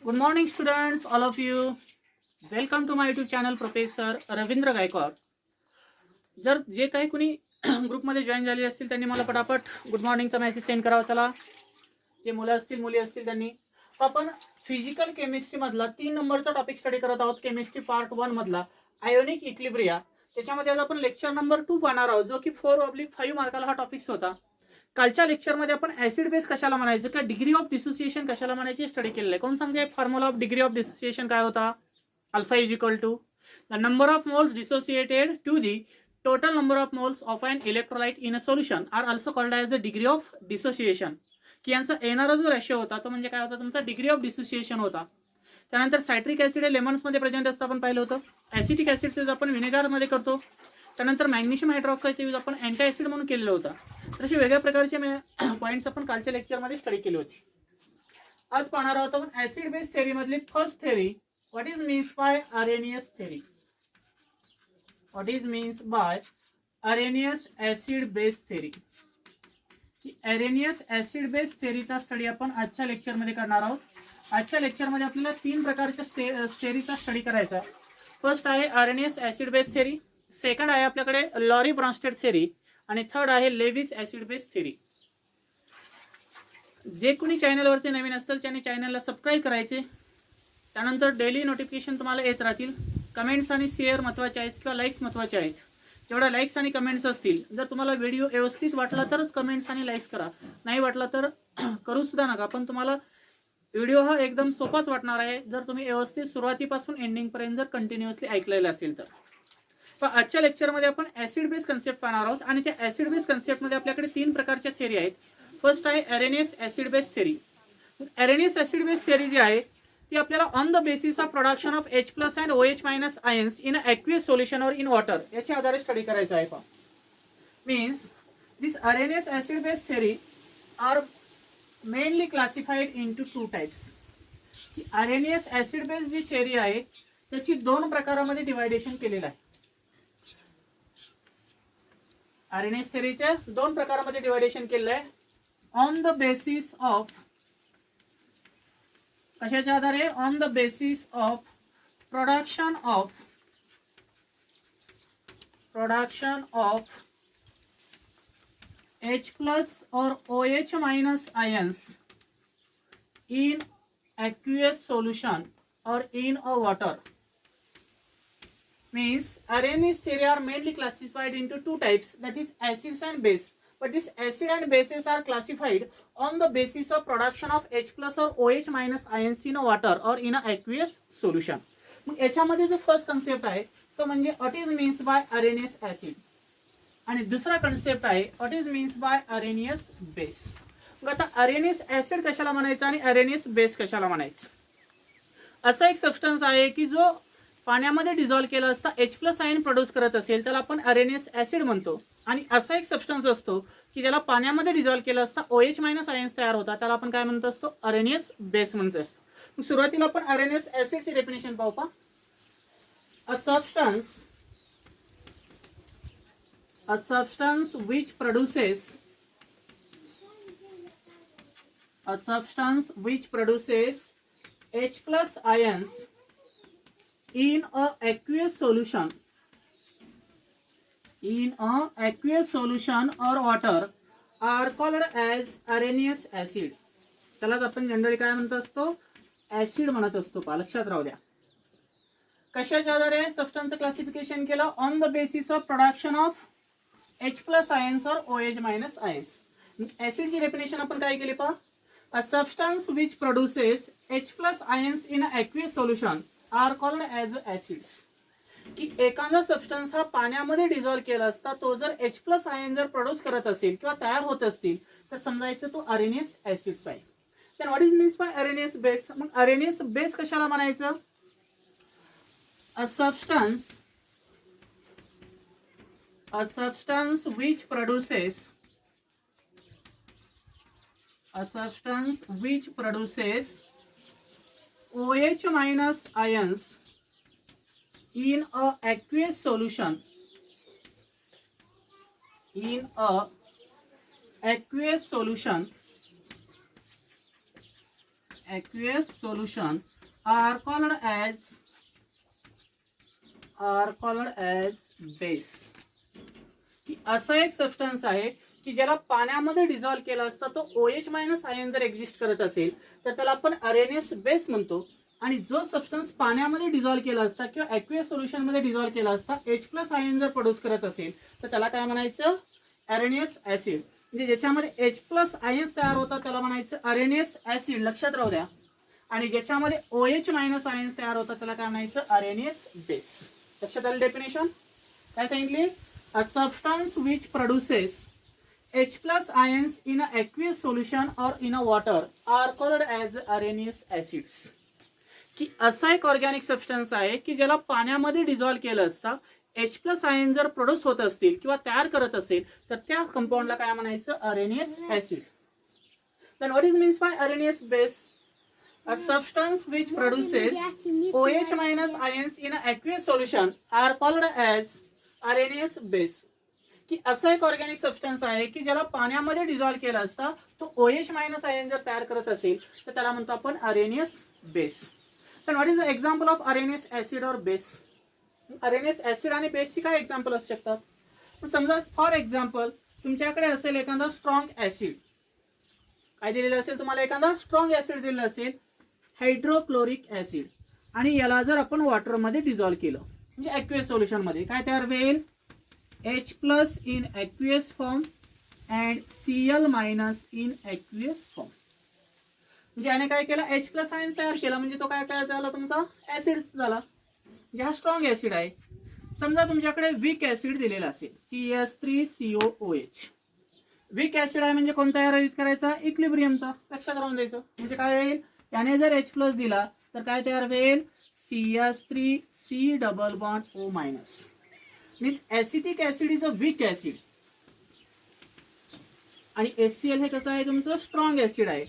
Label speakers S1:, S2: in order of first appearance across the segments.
S1: Good morning, students, all of you. Welcome to my YouTube channel, Professor Ravindra Gaikwad. जर जे काही कुणी ग्रुपमध्ये जॉईन झाले असतील त्यांनी मला पटापट गुड मॉर्निंगचा मेसेज सेंड करावा. चला, जे मुलं असतील मुली असतील त्यांनी. आपण फिजिकल केमिस्ट्री मधला 3 नंबरचा टॉपिक स्टडी करत आहोत. केमिस्ट्री पार्ट 1 मधला आयोनिक इक्विलिब्रिया. त्याच्यामध्ये आज आपण लेक्चर नंबर 2 पाहणार आहोत, जो की 4/5 मार्काला हा टॉपिक होता. कालच्या लेक्चरमध्ये आपण ऍसिड बेस कशाला म्हणायचं, का डिग्री ऑफ डिसोसिएशन कशाला म्हणायची स्टडी केलेलं आहे. कोण सांगते formula of degree of dissociation काय होता? Alpha is equal to the number of moles dissociated to the total number of moles of an electrolyte in a solution are also called as the degree of dissociation. की यांचा येणारा जो ratio होता तो म्हणजे काय होता, तुमचा डिग्री ऑफ डिसोसिएशन होता. त्यानंतर सायट्रिक ऍसिड हे लेमन्स मध्ये प्रेझेंट असतं, आपण पाहिलं होतं. ऍसिटिक ऍसिडचा यूज आपण विनेगर मध्ये करतो. त्यानंतर मॅग्नेशियम हायड्रॉक्साईडचा यूज आपण अँटी ऍसिड म्हणून केलेला होता. तर असे वेगळ्या प्रकारचे पॉईंट्स आपण कालच्या लेक्चरमध्ये स्टडी केली होती. आज पाहणार आहोत आपण ऍसिड बेस थेअरी मधली first theory, what is means by Arrhenius theory. What is means by Arrhenius acid base theory. Arrhenius acid base थेअरीचा स्टडी आपण आजच्या लेक्चरमध्ये करणार आहोत. आजच्या लेक्चरमध्ये आपल्याला 3 प्रकारच्या थेअरीचा स्टडी करायचा. फर्स्ट आहे Arrhenius acid base theory, second आहे आपल्याकडे लॉरी ब्रॉन्स्टेड थेअरी आणि थर्ड आहे लेविस ऍसिड बेस थेअरी. जे कोणी चॅनलवरती नवीन असतील त्यांनी चॅनलला सबस्क्राईब करायचे. त्यानंतर डेली नोटिफिकेशन तुम्हाला येत राहतील. कमेंट्स आणि शेअर महत्त्वाचे आहेत किंवा लाईक्स महत्त्वाचे आहेत. जेवढ्या लाईक्स आणि कमेंट्स असतील, जर तुम्हाला व्हिडिओ व्यवस्थित वाटला तरच कमेंट्स आणि लाईक्स करा, नाही वाटला तर करू सुद्धा नका. पण तुम्हाला व्हिडिओ हा एकदम सोपाच वाटणार आहे जर तुम्ही व्यवस्थित सुरुवातीपासून एंडिंगपर्यंत जर कंटिन्युअसली ऐकलेलं असेल तर. पण आजच्या लेक्चरमध्ये आपण ऍसिड बेस कन्सेप्ट पाहणार आहोत आणि त्या ऍसिड बेस कन्सेप्टमध्ये आपल्याकडे 3 प्रकारच्या थेअरी आहेत. फर्स्ट आहे Arrhenius acid base theory. Arrhenius acid base theory जी आहे ती आपल्याला on the basis of production of H plus and OH minus ions in aqueous solution और इन वॉटर याच्या आधारे स्टडी करायचं आहे. पहा, means this Arrhenius acid base theory are mainly classified into 2 types. Arrhenius acid base जी theory आहे त्याची 2 प्रकारामध्ये डिवायडेशन केलेलं आहे. अरेनियस थेअरीच्या 2 प्रकारामध्ये डिवायडेशन केलेलं आहे. ऑन द बेसिस ऑफ, कशाच्या आधारे? On the basis of production of H plus or OH minus ions in aqueous solution or in a water. Means Arrhenius theory are mainly classified into 2 types, that is acids and base. But this acid and bases are classified on the basis of production of H plus or OH minus ions in a water or in a aqueous solution. मग याच्यामध्ये जो first concept आहे तो म्हणजे what is means by Arrhenius acid आणि दुसरा concept आहे what is means by Arrhenius base. मग आता अरेनियस ऍसिड कशाला म्हणायचं आणि अरेनियस बेस कशाला म्हणायचं? असा एक सबस्टन्स आहे की जो पाण्यामध्ये डिझॉल्व्ह केला असता H प्लस आयन प्रोड्यूस करत असेल त्याला आपण अरेनियस ऍसिड म्हणतो. आणि असा एक सबस्टन्स असतो की ज्याला पाण्यामध्ये डिझॉल्व्ह केला असता OH मायनस आयन्स तयार होतात, त्याला आपण काय म्हणत असतो? अरेनियस बेस म्हणत असतो. सुरुवातीला आपण अरेनियस ऍसिडची डेफिनेशन पाहू. पहा, अ substance which produces H plus ions in a aqueous solution or water are called as Arrhenius acid. त्यालाच आपण जनरली काय म्हणत असतो? ऍसिड म्हणत असतो. पहा, लक्षात राहू द्या. कशाच्या आधारे सबस्टन्सचं क्लासिफिकेशन केलं? On the basis of production of H plus ions और OH मायनस आयन्स. ऍसिडची डेफिनेशन आपण काय केली? पहा, a substance which produces H plus ions in aqueous solution are called as acids. की एखादा सबस्टन्स हा पाण्यामध्ये डिझॉल्व्ह केला असता तो जर H प्लस आयन जर प्रोड्यूस करत असेल किंवा तयार होत असतील तर समजायचं तो अरेनियस ऍसिड्स आहे. Then what is means by Arrhenius base. मग अरेनियस बेस कशाला म्हणायचं? अ substance which produces OH minus ions in a aqueous solution aqueous solution are called as base. की असा एक सबस्टन्स आहे की ज्याला पाण्यामध्ये डिझॉल्व्ह केला असता तो OH मायनस आयन जर एक्झिस्ट करत असेल तर त्याला आपण आरएनएस बेस म्हणतो. आणि जो सबस्टन्स पाण्यामध्ये डिझॉल्व्ह केला असता किंवा ॲक्वियस सोल्युशन मध्ये डिझॉल्व्ह केला असता H+ आयन जर प्रोड्यूस करत असेल तर त्याला काय म्हणायचं, आरएनएस ऍसिड. म्हणजे ज्याच्यामध्ये H+ आयन्स तयार होतात त्याला म्हणायचं आरएनएस ऍसिड, लक्षात राहू द्या. आणि ज्याच्यामध्ये OH मायनस आयन्स तयार होतात त्याला काय म्हणायचं, आरएनएस बेस. लक्षात आलं डेफिनेशन काय सांगितली, अ substance which produces H+ ions in an aqueous solution or in a water are called as areneous acids. की असा एक ऑर्गॅनिक सबस्टन्स आहे की ज्याला पाण्यामध्ये डिझॉल्व्ह केलं असता H+ आयन जर प्रोड्यूस होत असतील किंवा तयार करत असेल तर त्या कंपाऊंडला काय म्हणायचं, Arrhenius acid. Then what is means by Arrhenius base, a substance which produces OH minus ions in a aqueous solution are called as Arrhenius base. की असं एक ऑर्गॅनिक सबस्टन्स आहे की ज्याला पाण्यामध्ये डिझॉल्व्ह केला असता तो OH मायनस आयन जर तयार करत असेल तर त्याला म्हणतो आपण आरएनएस बेस. तर what is the example of RNS acid और बेस. आरएनएस ऍसिड आणि बेसची काय एक्झाम्पल असू शकतात. समजा फॉर एक्झाम्पल तुमच्याकडे असेल एखादा स्ट्रॉंग ऍसिड, काय दिलेलं असेल तुम्हाला, एखादा स्ट्रॉंग ऍसिड दिलेलं असेल हायड्रोक्लोरिक ऍसिड, आणि याला जर आपण वॉटरमध्ये डिझॉल्व्ह केलं म्हणजे ॲक्वियस सोल्युशन मध्ये काय तयार होईल, H+ in aqueous form and Cl- in aqueous form. म्हणजे याने काय केलं, H+ आयन तयार केला म्हणजे तो काय तयार झाला, तुमचा ऍसिड झाला. म्हणजे हा स्ट्रॉंग ऍसिड आहे. समजा तुमच्याकडे वीक ऍसिड दिलेला असेल CH3COOH. वीक ऍसिड आहे म्हणजे कोणता एरो यूज करायचा, इक्विलिब्रियमचा, लक्षात राहून द्यायचं. म्हणजे काय होईल, याने जर H+ दिला तर काय तयार होईल, CH3C+O-. Means acetic acid is a weak acid आणि HCl हे कसं आहे, तुमचं स्ट्रॉंग ऍसिड आहे.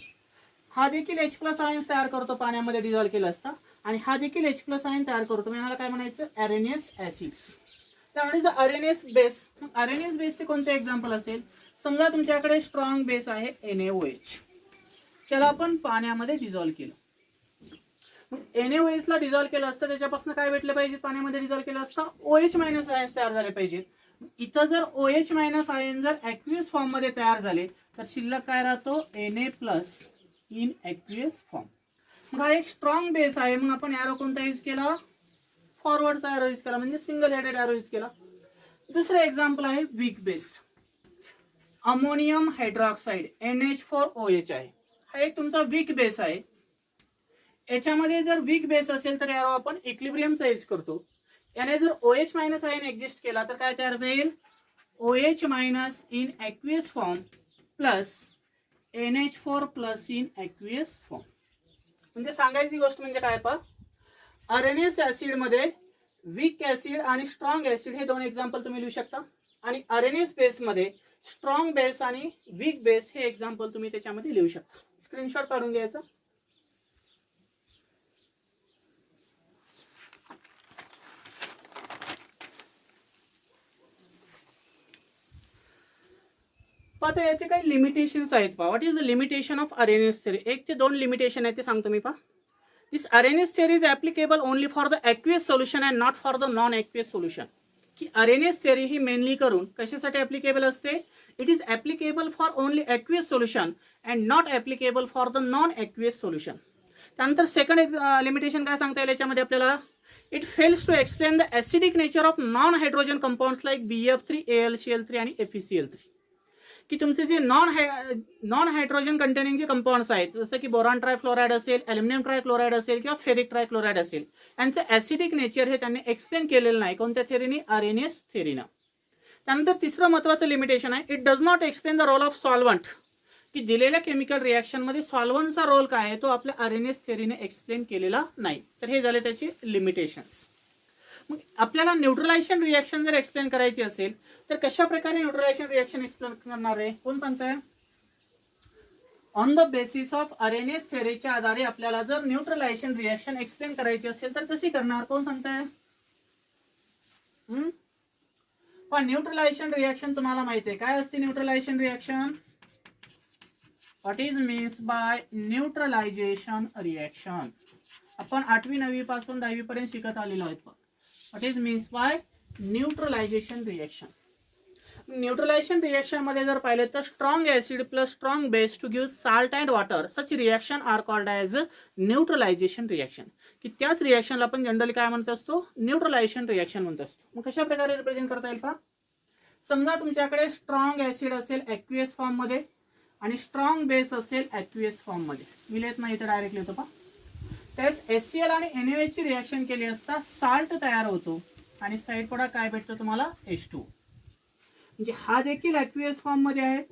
S1: हा देखील H+ आयन्स तयार करतो पाण्यामध्ये डिझॉल्व्ह केला असता आणि हा देखील H+ आयन तयार करतो. याला काय म्हणायचं, आरएनएस ऍसिड्स. त्यामुळे आरएनएस बेस. आरएनएस बेसचे कोणते एक्झाम्पल असेल, समजा तुमच्याकडे स्ट्रॉंग बेस आहे NaOH, त्याला आपण पाण्यामध्ये डिझॉल्व्ह केलं. NaOH ला डिझॉल्व्ह केलं असतं त्याच्यापासून काय भेटलं पाहिजे, पाण्यामध्ये डिझॉल्व्ह केलं असतं OH मायनस आयन्स तयार झाले पाहिजेत. इथं जर OH मायनस आयन जर ॲक्वियस फॉर्म मध्ये तयार झाले तर शिल्लक काय राहतो, Na+ इन ॲक्वियस फॉर्म. मग हा एक स्ट्रॉंग बेस आहे, मग आपण एरो कोणता यूज केला, फॉरवर्डचा एरो यूज केला, म्हणजे सिंगल हेडेड एरो यूज केला. दुसरं एक्झाम्पल आहे weak base, ammonium hydroxide NH4OH आहे. हा एक तुमचा वीक बेस आहे. याच्यामध्ये जर वीक बेस असेल तर यावर आपण इक्विलिब्रियमचा यूज करतो. याने जर OH मायनस आयन एक्झिस्ट केला तर काय तयार होईल, OH minus in aqueous form plus NH4+ in aqueous form. म्हणजे सांगायची गोष्ट म्हणजे काय पहा, आरएनएस ऍसिड मध्ये वीक ऍसिड आणि स्ट्रॉंग ऍसिड हे दोन एक्झाम्पल तुम्ही लिहू शकता. आणि आरएनएस बेस मध्ये स्ट्रॉंग बेस आणि वीक बेस हे एक्झाम्पल तुम्ही त्याच्यामध्ये लिहू शकता. स्क्रीनशॉट काढून घ्यायचा. आता याचे काही लिमिटेशन्स आहेत पहा. What is the limitation of Arrhenius theory. 1 ते 2 लिमिटेशन आहेत ते सांगतो मी पहा. This Arrhenius theory is applicable only for the aqueous solution and not for the non aqueous solution. की आरएनएस थेअरी ही मेनली करून कशासाठी ॲप्लिकेबल असते, it is applicable for only aqueous solution and not applicable for the non aqueous solution. त्यानंतर second limitation काय सांगता येईल याच्यामध्ये आपल्याला, it fails to explain the acidic nature of non hydrogen compounds like BF3, AlCl3 आणि FeCl3. की तुमचे जे नॉन हायड्रोजन कंटेनिंग जे कंपाऊंड्स आहेत जसं की बोरॉन ट्रायफ्लोराइड असेल, ॲल्युमिनियम ट्रायक्लोराइड असेल किंवा फेरिक ट्रायक्लोराइड असेल, यांचं ॲसिडिक नेचर हे त्यांनी एक्सप्लेन केलेलं नाही. कोणत्या थेअरीने, आरएनएस थेअरीनं. त्यानंतर तिसरं महत्त्वाचं लिमिटेशन आहे, it does not explain the role of solvent. की दिलेल्या केमिकल रिॲक्शनमध्ये सॉल्वंटचा रोल काय आहे तो आपल्या आरएनएस थेअरीने एक्सप्लेन केलेला नाही. तर हे झाले त्याचे लिमिटेशन्स. मग आपल्याला न्यूट्रलायझेशन रिॲक्शन जर एक्सप्लेन करायची असेल तर कशा प्रकारे न्यूट्रलायझेशन रिॲक्शन एक्सप्लेन करणार आहे, कोण सांगताय. On the basis of Arrhenius थेअरीच्या आधारे आपल्याला जर न्यूट्रलायझेशन रिॲक्शन एक्सप्लेन करायची असेल तर कशी करणार, कोण सांगताय. पण न्यूट्रलायझेशन रिॲक्शन तुम्हाला माहिती आहे काय असते. Neutralisation reaction what is means by neutralisation reaction. आपण 8वी 9वी पासून 10वी पर्यंत शिकत आलेलो आहोत. What is means by neutralisation reaction. Neutralisation reaction मध्ये जर पाहिले तर strong acid plus strong base to give salt and water, such reaction are called as neutralisation reaction. की त्याच रिएक्शनला आपण जनरली काय म्हणत असतो, न्यूट्रलायझेशन रिएक्शन म्हणत असतो. मग कशा प्रकारे रिप्रेझेंट करता येईल पहा. समजा तुमच्याकडे स्ट्रॉंग ऍसिड असेल ॲक्वियस फॉर्म मध्ये आणि स्ट्रॉंग बेस असेल ॲक्वियस फॉर्म मध्ये. मी लिहित नाही तर डायरेक्ट लिहितो पहा. त्यास HCl आणि NaOH ची रिएक्शन केली असता साल्ट तयार होतो आणि साइड प्रोडक्ट काय भेटतो तुम्हाला, H2. म्हणजे हा देखील ॲक्वियस फॉर्म मध्ये आहे,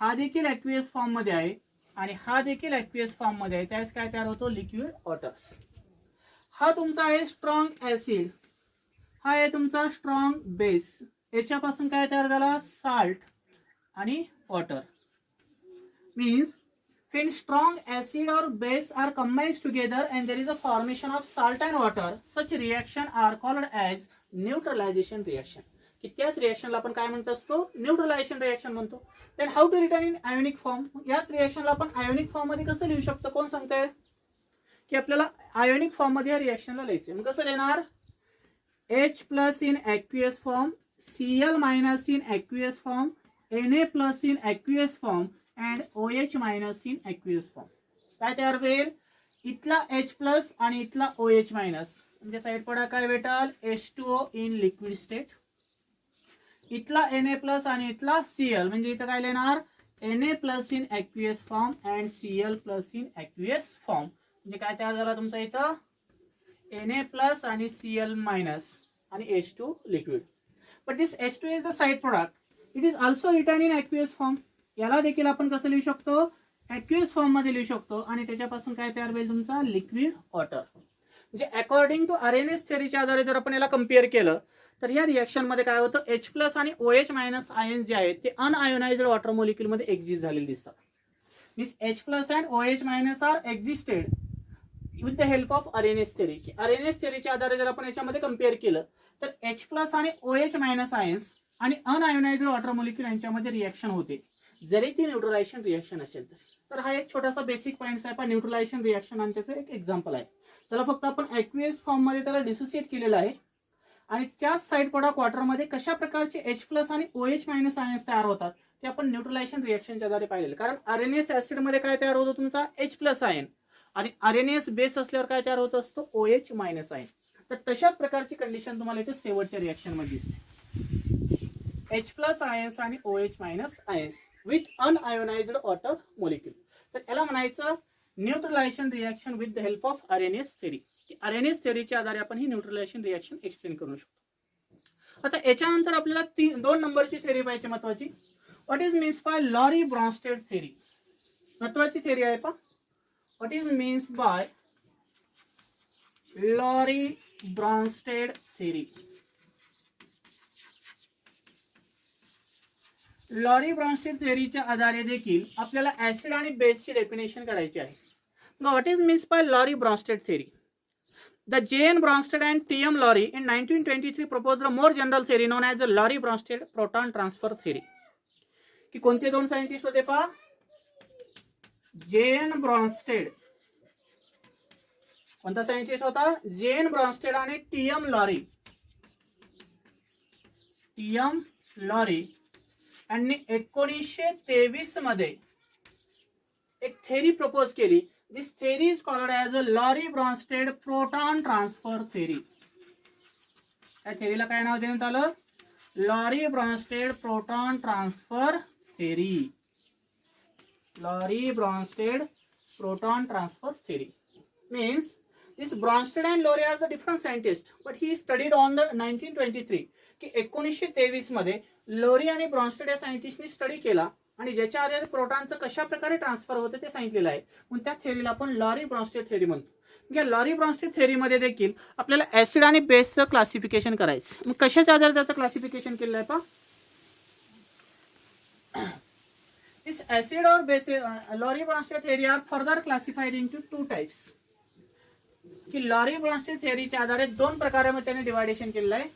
S1: हा देखील ॲक्वियस फॉर्म मध्ये आहे आणि हा देखील ॲक्वियस फॉर्म मध्ये आहे. त्यावेळेस काय तयार होतो, लिक्विड वॉटर्स. हा तुमचा आहे स्ट्रॉंग ऍसिड, हा आहे तुमचा स्ट्रॉंग बेस. याच्यापासून काय तयार झाला, साल्ट आणि water. Means when strong acid or base are combined together and there is a formation of salt and water, such reaction are called as neutralization reaction. की त्याच रिएक्शनला आपण काय म्हणत असतो, न्यूट्रलायझेशन रिएक्शन म्हणतो. Then how to return in ionic form. याच रिएक्शनला आपण आयोनिक फॉर्म मध्ये कसं लिहू शकतो, कोण सांगताय की आपल्याला आयोनिक फॉर्म मध्ये या रिएक्शनला लिहायचं. मग कसं लिहिणार, H plus in aqueous form, Cl minus in aqueous form, Na plus in aqueous form and OH minus in aqueous form. काय तयार होईल, इथला H प्लस आणि इथला OH मायनस, म्हणजे साइड प्रोडक्ट काय भेटाल, H2O इन लिक्विड स्टेट. इथला Na प्लस आणि इथला Cl, म्हणजे इथं काय लिहिणार, Na plus in aqueous form and Cl plus in aqueous form. म्हणजे काय तयार झाला तुमचा इथं, Na प्लस आणि Cl मायनस आणि H2 liquid. But this H2 is the side product, it is also written in aqueous form. याला देखील आपण कसं लिहू शकतो, ॲक्वियस फॉर्म मध्ये लिहू शकतो आणि त्याच्यापासून काय तयार होईल तुमचा, लिक्विड वॉटर. म्हणजे अकॉर्डिंग टू आरएनएस थेअरीच्या आधारे जर आपण याला कम्पेअर केलं तर या रिएक्शन मध्ये काय होतं, H प्लस आणि OH मायनस आयन्स जे आहेत ते अनआयोनाइज्ड वॉटर मॉलिक्यूल मध्ये एक्झिस्ट झालेले दिसतात. Means H plus and OH minus are existed with the help of Arrhenius theory. की आरएनएस थेअरीच्या आधारे जर आपण याच्यामध्ये कम्पेअर केलं तर H प्लस आणि OH मायनस आयन्स आणि अनआयोनाइज्ड वॉटर मॉलिक्यूल यांच्यामध्ये रिएक्शन होते, जरी ती न्यूट्रलायझेशन रिएक्शन असेल तर. हा एक छोटासा बेसिक पॉईंट आहे पण न्यूट्रलायझेशन रिएक्शन आणि त्याचं एक एक्झाम्पल आहे. त्याला फक्त आपण ॲक्वियस फॉर्म मध्ये त्याला डिसोसिएट केलेलं आहे आणि त्याच साइड प्रोडक्ट वॉटर मध्ये कशा प्रकारचे H प्लस आणि OH मायनस आयन्स तयार होतात ते आपण न्यूट्रलायझेशन रिएक्शनच्या आधारे पाहिलेलं. कारण आरएनएस ऍसिड मध्ये काय तयार होतो तुमचा, H प्लस आयन आणि आरएनएस बेस असल्यावर काय तयार होत असतो, OH मायनस आयन. तर तशाच प्रकारची कंडिशन तुम्हाला इथे शेवटच्या रिएक्शन मध्ये दिसते, H प्लस आयन्स आणि OH minus ions with unionised water molecule. तर याला म्हणायचं neutralisation reaction with the help of Arrhenius theory. Arrhenius थेअरीच्या आधारे आपण ही न्यूट्रलायझेशन रिएक्शन एक्सप्लेन करू शकतो. आता याच्यानंतर आपल्याला 2 नंबरची थेअरी पाहिजे महत्वाची. What is means by Lowry Bronsted theory. महत्वाची थेअरी आहे पहा. What is means by Lowry Bronsted theory. Lowry Bronsted थेअरीच्या आधारे देखील आपल्याला ऍसिड आणि बेसची डेफिनेशन करायची आहे. What is means by Lowry Bronsted theory. The J.N. Bronsted and T.M. Lowry in 1923 proposed a more general theory known as the Lowry-Bronsted proton transfer theory. की कोणते दोन सायंटिस्ट होते पहा, J.N. Bronsted. कोणता सायंटिस्ट होता, J.N. Bronsted आणि T.M. Lowry. T.M. Lowry यांनी 1923 मध्ये एक थेअरी प्रपोज केली. This theory is called as a Lowry-Bronsted proton transfer theory. या थेअरीला काय नाव देण्यात आलं, Lowry-Bronsted proton transfer theory. Lowry-Bronsted proton transfer theory means this Bronsted and Lowry are the different scientists, but he studied on the 1923 की 1923 मध्ये लोरी आणि Brønsted या सायंटिस्टनी study केला आणि ज्याच्या आधारे प्रोटॉनचं कशा प्रकारे ट्रान्सफर होतं ते सांगितलेलं आहे. म्हणून त्या थेअरीला आपण लॉरी ब्रॉन्स्टेड थेअरी म्हणतो. या लॉरी ब्रॉन्स्टेड थेअरीमध्ये देखील आपल्याला ऍसिड आणि बेसचं क्लासिफिकेशन करायचं. मग कशाच्या आधारे त्याचं क्लासिफिकेशन केलेलं आहे पहा. दिस ऍसिड और base Lowry Bronsted theory are further classified into 2 types. की लॉरी ब्रॉन्स्टेड थेअरीच्या आधारे 2 प्रकारामध्ये त्याने डिवायडेशन केलेलं आहे.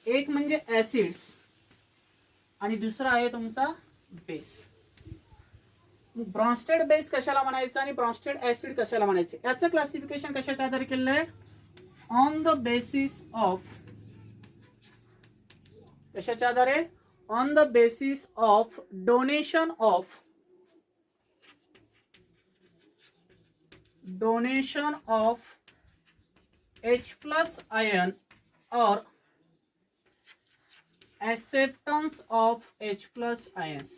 S1: एक म्हणजे ऍसिड्स आणि दुसरा आहे तुमचा बेस. ब्रॉन्स्टेड बेस कशाला म्हणायचं आणि ब्रॉन्स्टेड ऍसिड कशाला म्हणायचं याचं क्लासिफिकेशन कशाच्या आधारे केलेलं आहे? ऑन द बेसिस ऑफ, कशाच्या आधारे? On the basis of donation of H plus ion or acceptance of H plus ions.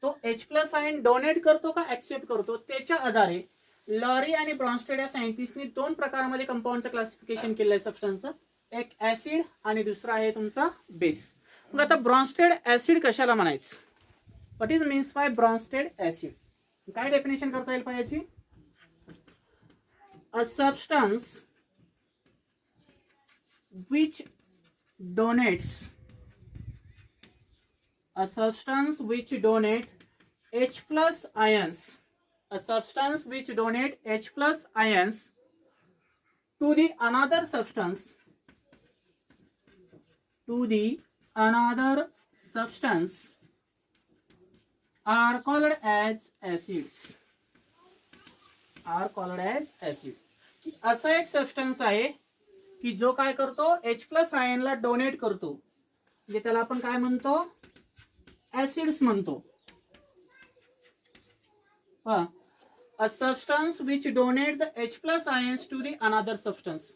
S1: तो H प्लस आयन डोनेट करतो का ऍक्सेप्ट करतो त्याच्या आधारे लॉरी आणि ब्रॉन्स्टेड या सायंटिस्टनी दोन प्रकारामध्ये कंपाऊंडचं क्लासिफिकेशन केलंय सबस्टन्सचं, एक ऍसिड आणि दुसरा आहे तुमचा बेस. मग आता ब्रॉन्स्टेड ऍसिड कशाला म्हणायचं? What is means by Bronsted acid? काय डेफिनेशन करता येईल पाहिजे? A substance which donates H plus ions, a substance which donate H plus ions to the another substance, are called as acids. असा एक substance आहे की जो काय करतो? H प्लस आयनला डोनेट करतो, म्हणजे त्याला आपण काय म्हणतो? ऍसिड्स म्हणतो. A substance which donate the H plus ions to the another substance,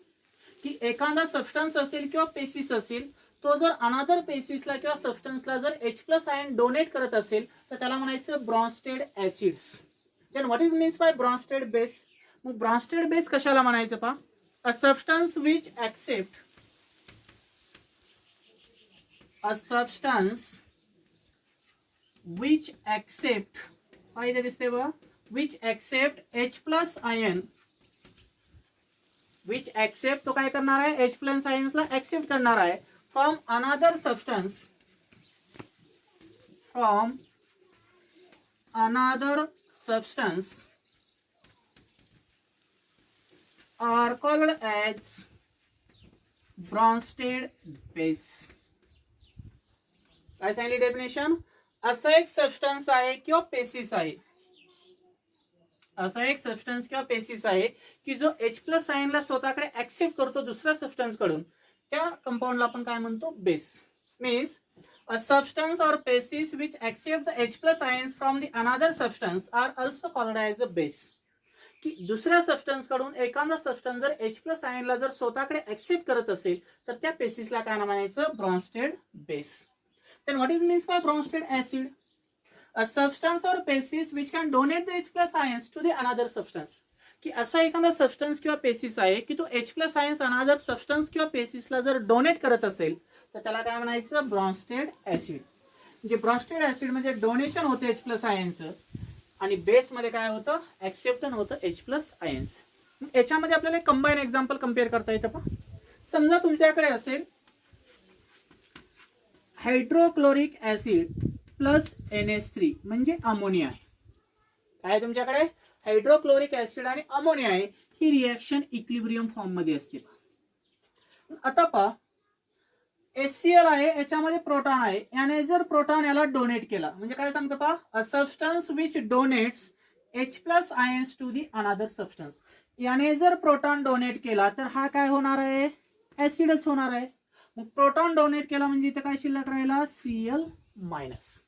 S1: की एखादा सबस्टन्स असेल किंवा पेसिस असेल, तो जर अनदर पेसिसला किंवा सबस्टन्सला जर H प्लस आयन डोनेट करत असेल तर त्याला म्हणायचं Bronsted acids. Then what is means by Bronsted base? मग ब्रॉन्स्टेड बेस कशाला म्हणायचं पहा? अ सबस्टन्स विच ऍक्सेप्ट इथे दिसते बघा, which accept H plus ion, which accept तो काय करणार आहे? H प्लस आयन्सला ऍक्सेप्ट करणार आहे from another substance are called as Brønsted base. काय सांगितली डेफिनेशन? असा एक सबस्टन्स आहे किंवा पेसिस आहे, की जो H प्लस आयनला स्वतःकडे ऍक्सेप्ट करतो दुसऱ्या सबस्टन्स कडून, त्या कंपाऊंडला आपण काय म्हणतो? Base. Means a substance or species which accept the H plus ions from the another substance are also called as a base. की दुसऱ्या सबस्टन्स कडून एखादा सबस्टन्स जर H प्लस आयनला जर स्वतःकडे ऍक्सेप्ट करत असेल तर त्या पेसिसला काय म्हणायचं? Bronsted base. Then what is means by Bronsted acid? A substance or species which can donate the H plus ions to the another substance, की असा एखादा सबस्टन्स किंवा पेसिस आहे की तो H plus ions another substance किंवा पेसिसला जर डोनेट करत असेल तर त्याला काय म्हणायचं? Brønsted acid. म्हणजे ब्रॉन्स्टेड ऍसिड म्हणजे डोनेशन होते H प्लस आयनचं आणि बेस मध्ये काय होतं? ऍक्सेप्टन होतं H प्लस आयन्स. याच्यामध्ये आपल्याला कंबाईन एक्झाम्पल कम्पेअर करता येतं पहा. समजा तुमच्याकडे असेल हायड्रोक्लोरिक ऍसिड प्लस NH3 म्हणजे अमोनिया आहे. काय तुमच्याकडे? हायड्रोक्लोरिक ऍसिड आणि अमोनिया आहे. ही रिएक्शन इक्विलिब्रियम फॉर्म मध्ये असते. आता पहा, HCl आहे, याच्यामध्ये प्रोटॉन आहे, याने जर प्रोटॉन याला डोनेट केला म्हणजे काय सांगतो पहा? A substance which donates H plus ions to the another substance. याने जर प्रोटॉन डोनेट केला तर हा काय होणार आहे? ऍसिडच होणार आहे. मग प्रोटॉन डोनेट केला म्हणजे इथे काय शिल्लक राहिला? Cl minus.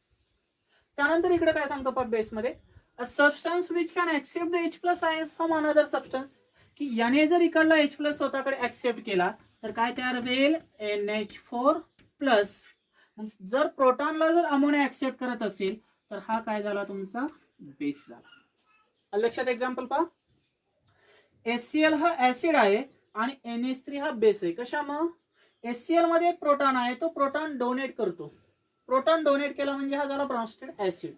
S1: त्यानंतर इकडे काय सांगतो पहा बेसमध्ये? अ substance which can accept the H plus ions from another substance, की याने जर इकडला H प्लस स्वतःकडे ऍक्सेप्ट केला तर काय तयार होईल? NH4 plus. जर प्रोटॉनला जर अमोनिया ऍक्सेप्ट करत असेल तर हा काय झाला? तुमचा बेस झाला. लक्षात एक्झाम्पल पहा, HCl हा ऍसिड आहे आणि NH3 हा बेस आहे. कशामुळे? HCl मध्ये एक प्रोटॉन आहे, तो प्रोटॉन डोनेट करतो. प्रोटॉन डोनेट केला म्हणजे हा झाला ब्रॉन्स्टेड ऍसिड.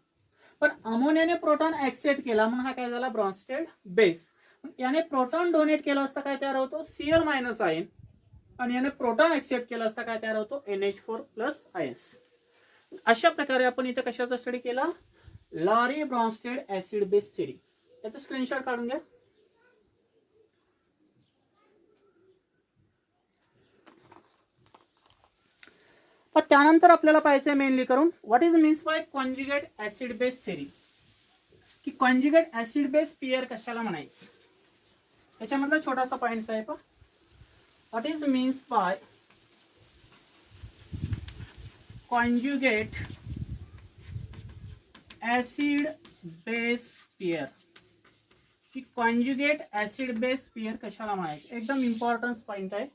S1: पण अमोनियाने प्रोटॉन ऍक्सेप्ट केला म्हणून हा काय झाला? Brønsted base. याने प्रोटॉन डोनेट केला असता काय तयार होतो? Cl minus ion. आणि याने प्रोटॉन ऍक्सेप्ट केला असता काय तयार होतो? NH4 plus ions. अशा प्रकारे आपण इथे कशाचा स्टडी केला? Lowry Bronsted acid base theory. याचा स्क्रीनशॉट काढून घ्या. त्यानंतर आपल्याला पाहायचं मेनली करून what is means by conjugate acid base theory, की कॉन्जुगेट ऍसिड बेस पेअर कशाला म्हणायचं. याच्यामधला छोटासा पॉइंट आहे पहा. What is means by conjugate acid base pair, की कॉन्जुगेट ऍसिड बेस पेअर कशाला म्हणायचं. एकदम इम्पॉर्टन्स पॉइंट आहे.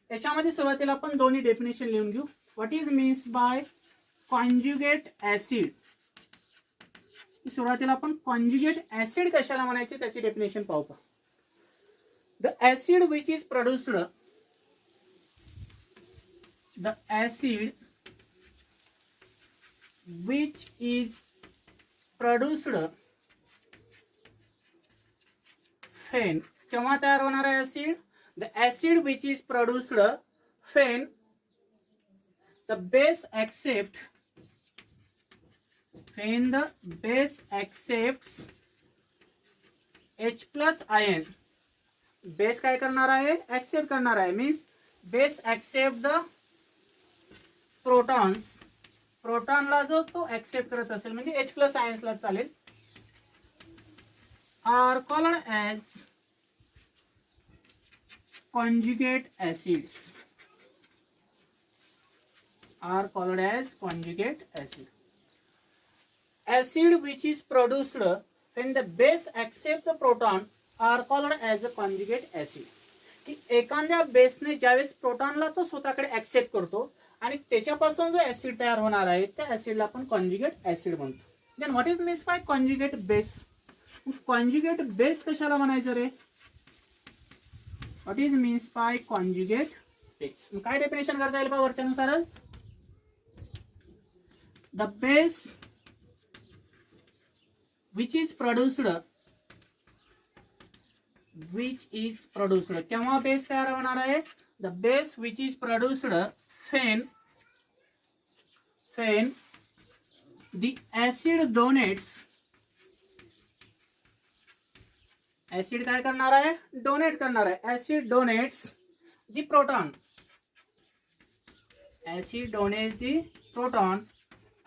S1: याच्यामध्ये सुरुवातीला आपण दोन्ही डेफिनेशन लिहून घेऊ. What is means by conjugate acid, सुरुवातीला आपण कॉन्जुगेट ऍसिड कशाला म्हणायचे त्याची डेफिनेशन पाहू. The acid which is produced, the acid which is produced when, केव्हा तयार होणार आहे acid. The acid which is produced when the base accepts H plus ion, base काय करणार आहे, accept करणार आहे, means base accept the protons, proton ला जो तो accept करत असेल म्हणजे H plus ions ला चालेल, are called as conjugate acids, are called as conjugate acid. Acid which is produced when the base accept the proton are called as a conjugate acid, की एखाद्या बेसने ज्यावेळेस प्रोटॉनला तो स्वतःकडे ऍक्सेप्ट करतो आणि त्याच्यापासून जो ऍसिड तयार होणार आहे त्या ऍसिडला आपण कॉन्जुगेट ऍसिड म्हणतो. Then what is means by conjugate base, conjugate base कशाला म्हणायचं रे. What is means by conjugate base, काय डेफिनेशन करता येईल पहा वरच्यानुसारच. The base which is produced, केव्हा बेस तयार होणार आहे. The base which is produced when the acid donates, acid काय करणार आहे, डोनेट करणार आहे. Acid donates the proton, acid donates the proton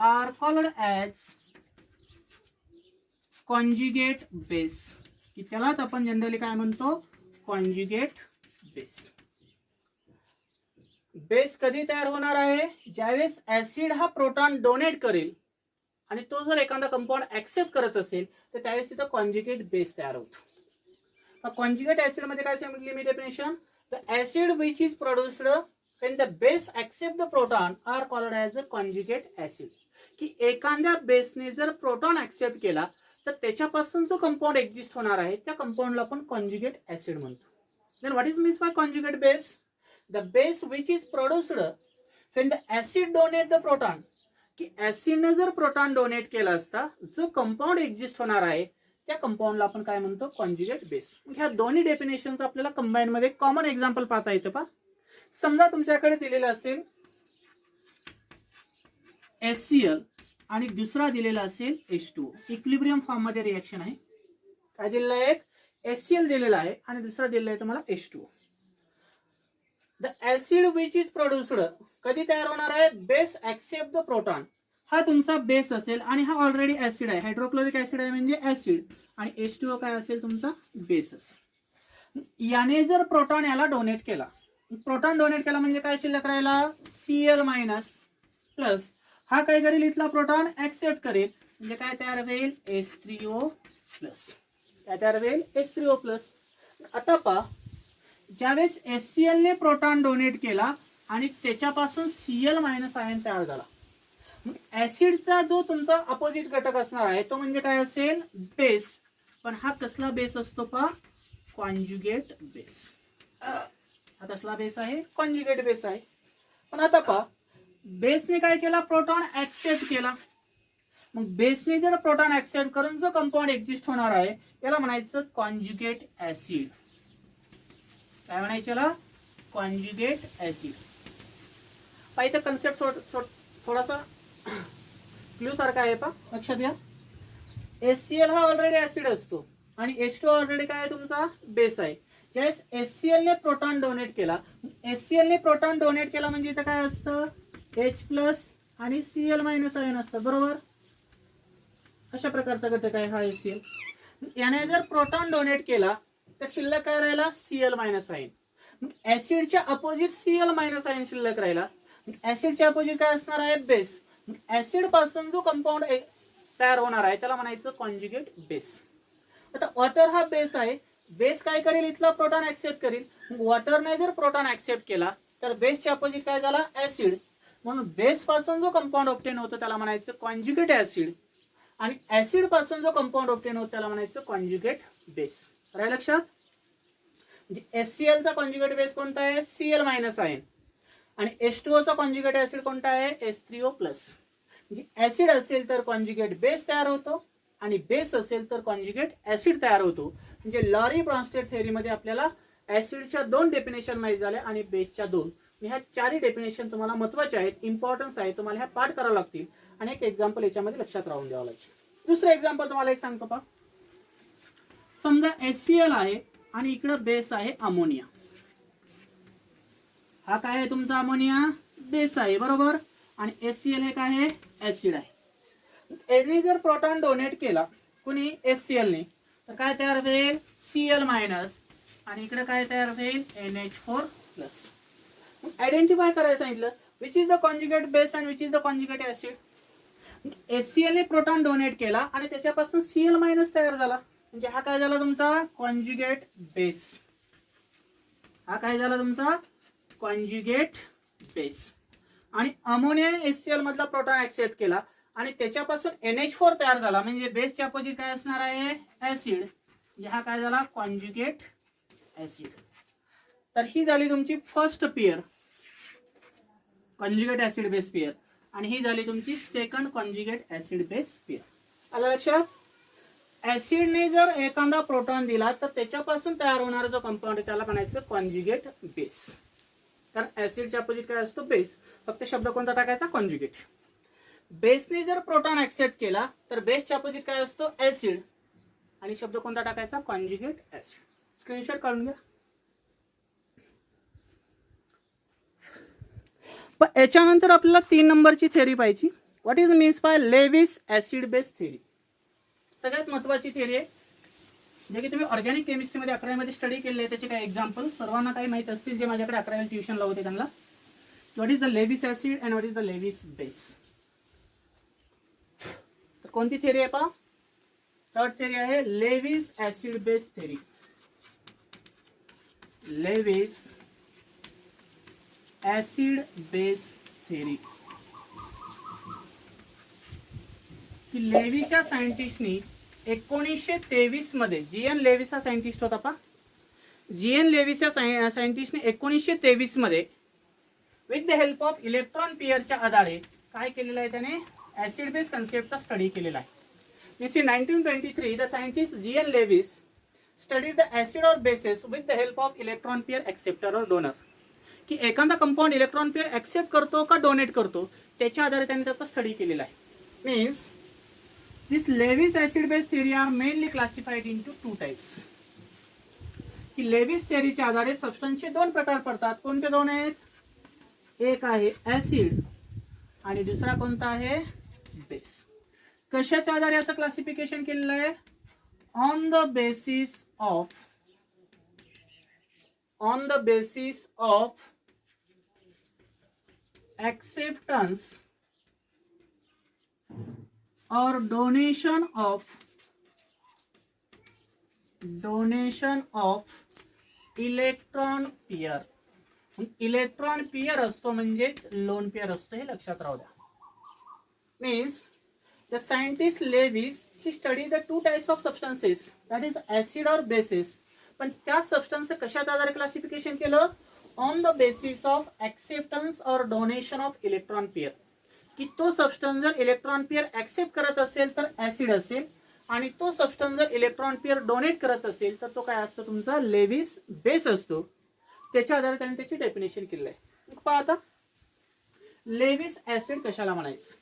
S1: are called as conjugate base, की त्यालाच आपण जनरली काय म्हणतो, कॉन्जुगेट बेस. बेस कधी तयार होणार आहे, ज्यावेळेस ऍसिड हा प्रोटॉन डोनेट करेल आणि तो जर एखादा कंपाऊंड ऍक्सेप्ट करत असेल तर त्यावेळेस तिथं कॉन्जुगेट बेस तयार होतो. कॉन्जुगेट ऍसिड मध्ये काय सांगितली मी definition, the acid which is produced when the base accept the proton are called as a conjugate acid, की एखाद्या बेसने जर प्रोटॉन ऍक्सेप्ट केला तर त्याच्यापासून जो कंपाऊंड एक्झिस्ट होणार आहे त्या कंपाऊंडला आपण कॉन्जुगेट ऍसिड म्हणतो. Then what is means by conjugate base, the base which is produced when the acid donate the proton, की ऍसिडने जर प्रोटॉन डोनेट केला असता जो कंपाऊंड एक्झिस्ट होणार आहे त्या कंपाऊंडला आपण काय म्हणतो, कॉन्जुगेट बेस. ह्या दोन्ही डेफिनेशन्स आपल्याला कंबाईन मध्ये कॉमन एक्झाम्पल पाहता येतं पहा. समजा तुमच्याकडे दिलेलं असेल HCl आणि दुसरा दिलेला असेल H2O, इक्विलिब्रियम फॉर्म मध्ये रिएक्शन आहे. काय दिलेलं आहे, एक HCl दिलेला आहे आणि दुसरा दिलेला आहे तुम्हाला H2O. The acid which is produced कधी तयार होणार आहे, बेस ऍक्सेप्ट द प्रोटॉन, हा तुमचा बेस असेल आणि हा ऑलरेडी ऍसिड आहे, हायड्रोक्लोरिक ऍसिड आहे म्हणजे ऍसिड, आणि H2O काय असेल तुमचा बेस असेल. याने जर प्रोटॉन याला डोनेट केला, प्रोटॉन डोनेट केला म्हणजे काय शिल्लक राहिला, Cl मायनस प्लस हा काय करेल, इथला प्रोटॉन ऍक्सेप्ट करेल म्हणजे काय तयार होईल, H3O प्लस, काय तयार होईल, H3O प्लस. आता पहा ज्यावेळेस HCl ने प्रोटॉन डोनेट केला आणि त्याच्यापासून Cl मायनस आयन तयार झाला, ऍसिडचा जो तुमचा अपोजिट घटक असणार आहे तो म्हणजे काय असेल, बेस. पण हा कसला बेस असतो पहा, कॉन्जुगेट बेस. हा कसला बेस आहे, कॉन्जुगेट बेस आहे. पण आता पहा बेसने काय केला, प्रोटॉन ऍक्सेप्ट केला. मग बेसने जर प्रोटॉन ऍक्सेप्ट करून जो कंपाऊंड एक्झिस्ट होणार आहे याला म्हणायचं कॉन्जुगेट ऍसिड. काय म्हणायचं याला, कॉन्जुगेट ऍसिड. पाहिजे कन्सेप्ट थोडासा क्लू सारखा आहे पहा, लक्षात घ्या. HCl हा ऑलरेडी ऍसिड असतो आणि H2O ऑलरेडी काय आहे तुमचा बेस आहे. ज्यावेळेस HCl ने प्रोटॉन डोनेट केला, HCl ने प्रोटॉन डोनेट केला म्हणजे इथं काय असतं, H प्लस आणि Cl मायनस आयन असतात, बरोबर. अशा प्रकारचा घटक आहे हा HCl. याने जर प्रोटॉन डोनेट केला तर शिल्लक काय राहिला, Cl मायनस आयन. मग ऍसिडच्या अपोजिट Cl मायनस आयन शिल्लक राहिला. ऍसिडच्या अपोजिट काय असणार आहे, बेस. ऍसिड पासून जो कंपाऊंड तयार होणार आहे त्याला म्हणायचं कॉन्जुगेट बेस. आता वॉटर हा बेस आहे. बेस काय करेल, इथला प्रोटॉन ऍक्सेप्ट करेल. वॉटरने जर प्रोटॉन ऍक्सेप्ट केला तर बेसच्या अपोजिट काय झाला, ऍसिड. म्हणून बेस पासून जो कंपाऊंड ऑब्टेन होतो त्याला म्हणायचं कॉन्जुगेट ऍसिड आणि ऍसिड पासून जो कंपाऊंड ऑब्टेन होतो त्याला म्हणायचं कॉन्जुगेट बेस. राहील लक्षात. म्हणजे HCl चा कॉन्जुगेट बेस कोणता आहे, Cl मायनस आयन. आणि H2O चा कॉन्जुगेट ऍसिड कोणता आहे, H3O प्लस. म्हणजे ऍसिड असेल तर कॉन्जुगेट बेस तयार होतो आणि बेस असेल तर कॉन्जुगेट ऍसिड तयार होतो. म्हणजे लॉरी ब्रॉन्स्टेड थेअरीमध्ये आपल्याला ऍसिडच्या 2 डेफिनेशन माहिती झाल्या आणि बेसच्या 2. ह्या 4 डेफिनेशन तुम्हाला महत्त्वाचे आहेत, इम्पॉर्टन्स आहे, तुम्हाला ह्या पाठ करावं लागतील आणि एक एक्झाम्पल याच्यामध्ये लक्षात राहून द्यावं लागेल. दुसरं एक्झाम्पल तुम्हाला एक सांगतो पहा. समजा HCl आहे आणि इकडं बेस आहे अमोनिया. हा काय आहे तुमचा, अमोनिया बेस आहे, बरोबर. आणि HCl हे काय आहे, ऍसिड आहे. याने जर प्रोटॉन डोनेट केला कुणी, HCl ने, तर काय तयार होईल, Cl मायनस आणि इकडे काय तयार होईल, NH4 प्लस. आयडेंटिफाय करायला सांगितलं which is the conjugate base and which is the conjugate acid. HCl ने प्रोटॉन डोनेट केला आणि त्याच्यापासून Cl मायनस तयार झाला. म्हणजे हा काय झाला तुमचा कॉन्जुगेट बेस. हा काय झाला तुमचा कॉन्जुगेट बेस. आणि अमोनिया HCl मधला प्रोटॉन ऍक्सेप्ट केला आणि त्याच्यापासून NH4 तयार झाला. म्हणजे बेसच्या अपोजिट काय असणार आहे, ऍसिड. म्हणजे हा काय झाला कॉन्जुगेट ऍसिड. तर ही झाली तुमची first pair, conjugate acid base pair. आणि ही झाली तुमची second conjugate acid base pair. आलं लक्षात. ऍसिडने जर एखादा प्रोटॉन दिला तर त्याच्यापासून तयार होणारा जो कंपाऊंड आहे त्याला म्हणायचं कॉन्जुगेट बेस. कारण ऍसिडच्या अपोजिट काय असतो, बेस. फक्त शब्द कोणता टाकायचा, कॉन्जुगेट. बेसने जर प्रोटॉन ऍक्सेप्ट केला तर बेसच्या अपोजिट काय असतो, ऍसिड. आणि शब्द कोणता टाकायचा, कॉन्जुगेट ऍसिड. स्क्रीनशॉट काढून घ्या. पण याच्यानंतर आपल्याला 3 नंबरची थेअरी पाहिजे. What is means by Lewis acid base theory. सगळ्यात महत्वाची थेअरी आहे, जे की तुम्ही ऑर्गॅनिक केमिस्ट्रीमध्ये 11वी मध्ये स्टडी केले आहे. त्याचे काही एक्झाम्पल सर्वांना काही माहित असतील जे माझ्याकडे 11वी ट्युशनला होते त्यांना. What is the Lewis acid and what is the Lewis base. तर कोणती थेअरी आहे पहा, थर्ड थेअरी आहे Lewis acid base theory. Lewis acid base theory. की लेविस या सायंटिस्टनी 1923 मध्ये, जीएन लेविस हा सायंटिस्ट होता पहा. जीएन लेविस या सायंटिस्टने 1923 मध्ये with the help of electron पेअरच्या आधारे काय केलेलं आहे, त्याने ऍसिड बेस कन्सेप्टचा स्टडी केलेला आहे. In 1923 the scientist G.N. Lewis studied the acid or bases with the help of electron pair acceptor or donor. की एखादा कंपाऊंड इलेक्ट्रॉन पेअर ऍक्सेप्ट करतो का डोनेट करतो त्याच्या आधारे त्यांनी त्याचा स्टडी केलेला आहे. Means this Lewis acid base theory are mainly classified into 2 types. की लेविस थिअरीच्या आधारे सबस्टन्सचे 2 प्रकार पडतात. कोणते 2 आहेत, एक आहे ऍसिड आणि दुसरा कोणता आहे, बेस. कशाच्या आधारे असं क्लासिफिकेशन केलेलं आहे, on the basis of acceptance or donation of electron pair. Electron pair असतो म्हणजे लोन पेयर असतो, हे लक्षात राहू द्या. Means the scientist Lewis he studied the 2 types of substances, that is acid or bases. पण त्या सबस्टन्स कशाच्या आधारे क्लासिफिकेशन केलं, on the basis of acceptance और डोनेशन ऑफ इलेक्ट्रॉन पेयर. की तो सबस्टन्स जर इलेक्ट्रॉन पेयर ऍक्सेप्ट करत असेल तर ऍसिड असेल आणि तो सबस्टन्स जर इलेक्ट्रॉन पेयर डोनेट करत असेल तर तो काय असतो, तुमचा लेविस बेस असतो. त्याच्या आधारे त्याने त्याची डेफिनेशन केलेलं आहे. पहा आता लेविस ऍसिड कशाला म्हणायचं.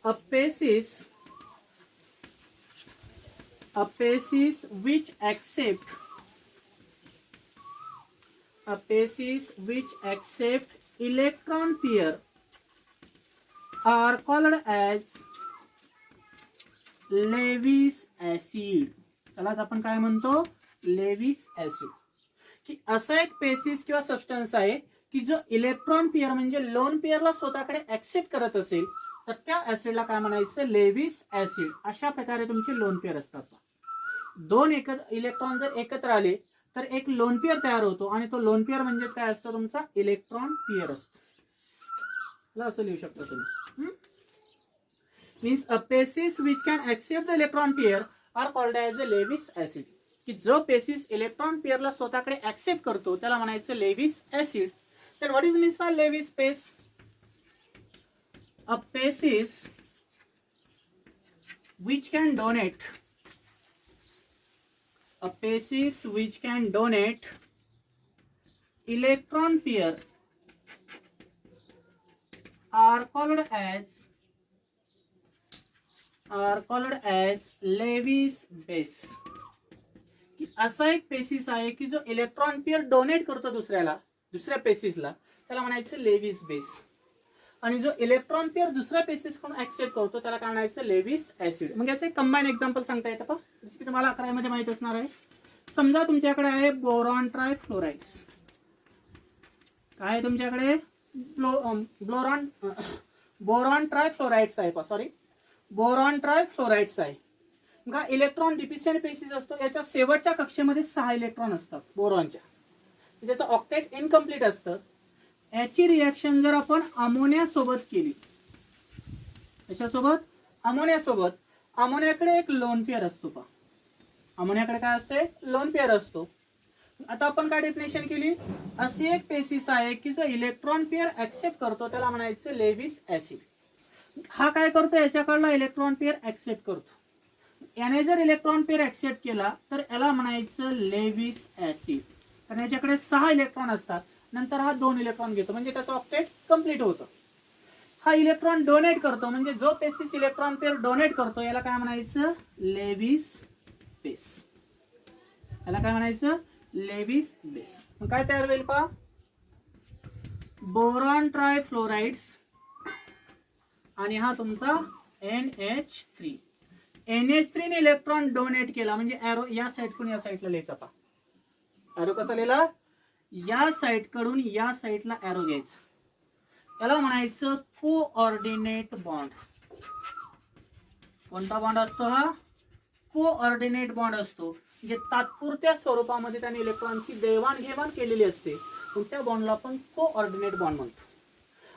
S1: A basis which accept electron pair are called as Lewis acid. त्यालाच आपण काय म्हणतो, लेविस ॲसिड. की असा एक बेसिस किंवा सबस्टन्स आहे की जो इलेक्ट्रॉन पेयर म्हणजे लोन पेयरला स्वतःकडे ऍक्सेप्ट करत असेल तर त्या ऍसिडला काय म्हणायचं, लेविस ऍसिड. अशा प्रकारे तुमचे लोन पेयर असतात. दोन इलेक्ट्रॉन जर एकत्र आले तर एक लोन पेयर तयार होतो आणि तो लोन पेयर म्हणजेच काय असतो, तुमचा इलेक्ट्रॉन पेयर असतो. असं लिहू शकता तुम्ही. Means a basis which can accept the electron pair are called as a Lewis acid. की जो बेसिस इलेक्ट्रॉन पेयरला स्वतःकडे ऍक्सेप्ट करतो त्याला म्हणायचं लेविस ऍसिड. तर what is means by Lewis base? A basis which can donate electron pair are called as Lewis base. की असा एक बेसिस आहे की जो इलेक्ट्रॉन पेयर डोनेट करतो दुसऱ्या बेसिसला, त्याला म्हणायचं लेविस बेस. आणि जो इलेक्ट्रॉन पेयर दुसऱ्या बेसिस कडून ऍक्सेप्ट करतो त्याला काय म्हणायचं, लेविस ऍसिड. मग याचं एक कंबाईन एक्झाम्पल सांगता येतं पहा, जसं की तुम्हाला 11वी मध्ये माहित असणार आहे. समजा तुमच्याकडे आहे बोरॉन ट्रायफ्लोराइड्स. काय तुमच्याकडे बोरॉन ट्रायफ्लोराइड्स आहे, सॉरी बोरॉन ट्रायफ्लोराइड्स आहे. हा इलेक्ट्रॉन डिफिशियंट बेसिस असतो. याच्या शेवटच्या कक्षेमध्ये 6 इलेक्ट्रॉन असतात बोरॉनच्या. ज्याचं ऑक्टेट इनकम्प्लीट असतं. याची रिएक्शन जर आपण अमोनिया सोबत केली, कशासोबत, अमोनियासोबत. अमोनियाकडे एक लोन पेयर असतो पहा, अमोनियाकडे काय असते, लोन पेयर असतो. आता आपण काय डेफिनेशन केली, अशी एक बेसिस आहे की जो इलेक्ट्रॉन पेयर ऍक्सेप्ट करतो त्याला म्हणायचं लेविस ऍसिड. हा काय करतो, याच्याकडला इलेक्ट्रॉन पेयर ऍक्सेप्ट करतो. याने जर इलेक्ट्रॉन पेयर ऍक्सेप्ट केला तर याला म्हणायचं लेविस ऍसिड. कारण याच्याकडे 6 इलेक्ट्रॉन असतात, नंतर हा 2 इलेक्ट्रॉन घेतो म्हणजे त्याचं ऑक्टेट कंप्लीट होतं. हा इलेक्ट्रॉन डोनेट करतो म्हणजे जो बेसिस इलेक्ट्रॉन पेयर डोनेट करतो याला काय म्हणायचं, लेविस बेस. याला काय म्हणायचं, लेविस बेस. मग काय तयार होईल पहा, बोरॉन ट्रायफ्लोराइड्स आणि हा तुमचा NH3. NH3 ने इलेक्ट्रॉन डोनेट केला म्हणजे एरो या साईडकडून या साईडला लिहायचा पहा. एरो कसा लिहिला, या साईड कडून या साईडला एरो घ्यायचा. याला म्हणायचं कोऑर्डिनेट बॉन्ड. कोणता बॉन्ड असतो हा, कोऑर्डिनेट बॉन्ड असतो. म्हणजे तात्पुरत्या स्वरूपामध्ये त्याने इलेक्ट्रॉनची देवाणघेवाण केलेली असते, त्या बॉन्डला आपण कोऑर्डिनेट बॉन्ड म्हणतो.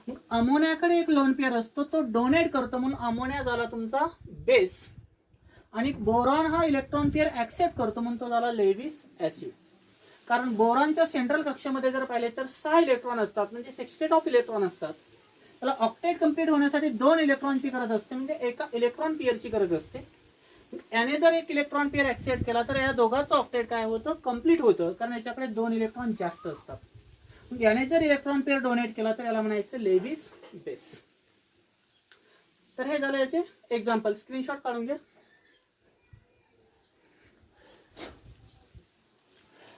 S1: मग अमोनियाकडे एक लोन पेयर असतो, तो डोनेट करतो म्हणून अमोनिया झाला तुमचा बेस. आणि बोरॉन हा इलेक्ट्रॉन पेयर ऍक्सेप्ट करतो म्हणून तो झाला लेविस ऍसिड. कारण बोरॉनच्या सेंट्रल कक्षामध्ये जर पाहिले तर 6 इलेक्ट्रॉन असतात म्हणजे सेक्स्टेट ऑफ इलेक्ट्रॉन असतात. त्याला ऑक्टेट कंप्लीट होण्यासाठी 2 इलेक्ट्रॉनची गरज असते म्हणजे एका इलेक्ट्रॉन पेयरची गरज असते. याने जर एक इलेक्ट्रॉन पेयर ऍक्सेप्ट केला तर या दोघांचं ऑक्टेट काय होतं, कंप्लीट होतं. कारण याच्याकडे 2 इलेक्ट्रॉन जास्त असतात. याने जर इलेक्ट्रॉन पेयर डोनेट केला तर याला म्हणायचं लेविस बेस. तर हे झालं याचे एक्झाम्पल. स्क्रीनशॉट काढून घ्या.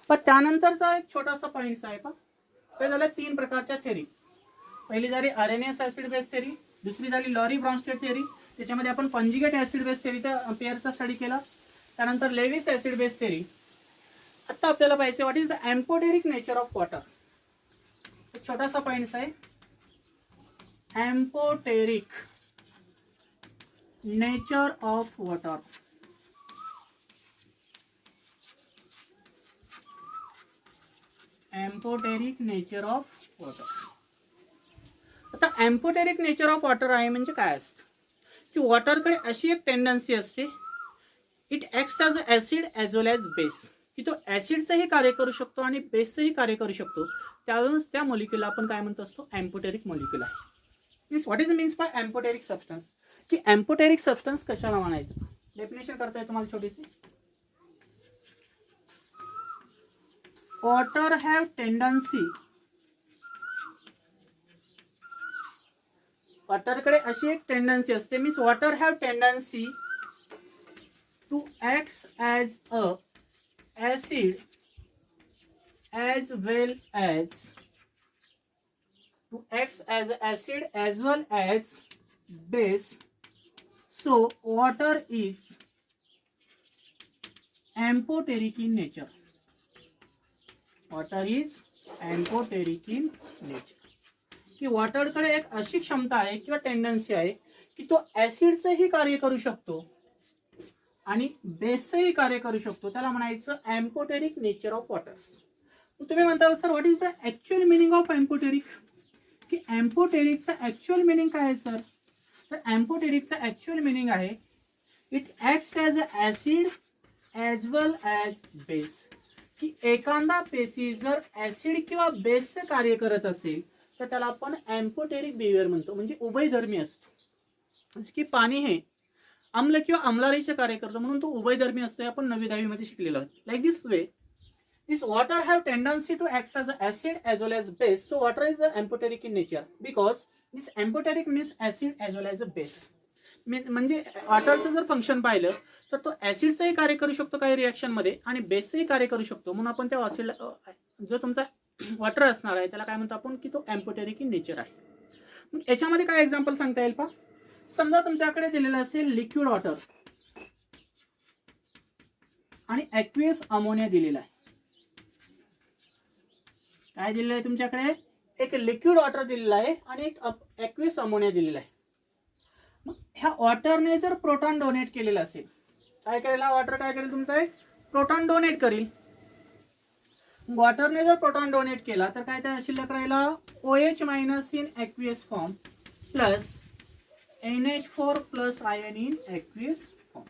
S1: पण त्यानंतरचा एक छोटासा पॉइंट आहे पहा. काय झालं, 3 प्रकारच्या थेरी. पहिली झाली आरएनएस ऍसिड बेस थेरी, दुसरी झाली लॉरी ब्रॉन्स्टेड थेरी, त्याच्यामध्ये आपण कॉन्जुगेट ऍसिड बेस थेरीचा पेअरचा स्टडी केला. त्यानंतर लेविस ऍसिड बेस थेरी. आता आपल्याला पाहिजे what is the amphoteric nature of water. एक छोटासा पॉइंट आहे, amphoteric nature of water. Amphoteric nature of water. आता एम्पोटेरिक नेचर ऑफ वॉटर आहे म्हणजे काय असतं की वॉटरकडे अशी एक टेंडन्सी असते, it acts as a acid as well as base. की तो ऍसिडचंही कार्य करू शकतो आणि बेसचंही कार्य करू शकतो. त्यावेळेस त्या मॉलिक्युलला आपण काय म्हणत असतो, एम्पोटेरिक मॉलिक्युल आहे. Means what is means bye amphoteric substance. की एम्पोटेरिक सबस्टन्स कशाला म्हणायचं, डेफिनेशन करता येईल तुम्हाला छोटीशी. Water have tendency, वॉटरकडे अशी एक टेंडन्सी असते, means water have tendency to act as a acid as well as to acts as acid as well as base, so water is amphoteric in nature. Water is amphoteric in nature. की वॉटरकडे एक अशी क्षमता आहे किंवा tendency आहे की तो ऍसिडचंही कार्य करू शकतो आणि बेसचंही कार्य करू शकतो. त्याला म्हणायचं एम्पोटेरिक नेचर ऑफ वॉटर्स. तुम्ही म्हणताल sir what is the actual meaning of amphoteric, की एम्पोटेरिकचा ऍक्च्युअल मिनिंग काय आहे सर? तर एम्पोटेरिकचा ऍक्च्युअल मिनिंग आहे it acts as a acid as well as base. की एखादा पेशी जर ऍसिड किंवा बेसचं कार्य करत असेल तर त्याला आपण एम्पोटेरिक बिहेवियर म्हणतो, म्हणजे उभयधर्मी असतो. जसं की पाणी हे आम्ल किंवा आम्लारीचे कार्य करतो म्हणून तो उभयधर्मी असतो. आपण 9वी 10वी मध्ये शिकलेलो आहोत. Like this way this water have tendency to act as a acid as well as base, so water is a amphoteric in nature because this amphoteric means acid as well as a base. म्हणजे वॉटरचं जर function पाहिलं तर तो ऍसिडचंही कार्य करू शकतो काही रिॲक्शन मध्ये आणि बेसचंही कार्य करू शकतो. म्हणून आपण त्या ऍसिड जो तुमचा वॉटर असणार आहे त्याला काय म्हणतो आपण की तो एम्पोटेरिक इन नेचर आहे. मग याच्यामध्ये काय एक्झाम्पल सांगता येईल पहा. समजा तुमच्याकडे दिलेलं असेल लिक्विड वॉटर आणि ॲक्वियस अमोनिया दिलेला आहे. काय दिलेलं आहे तुमच्याकडे? एक लिक्विड वॉटर दिलेला आहे आणि एक ॲक्वियस अमोनिया दिलेला आहे. मग ह्या वॉटरने जर प्रोटॉन डोनेट केलेला असेल, काय करेल हा वॉटर? काय करेल तुमचा एक प्रोटॉन डोनेट करेल. वॉटरने जर प्रोटॉन डोनेट केला तर काय त्या शिल्लक राहिला OH minus in aqueous form plus NH4 plus ion in aqueous form.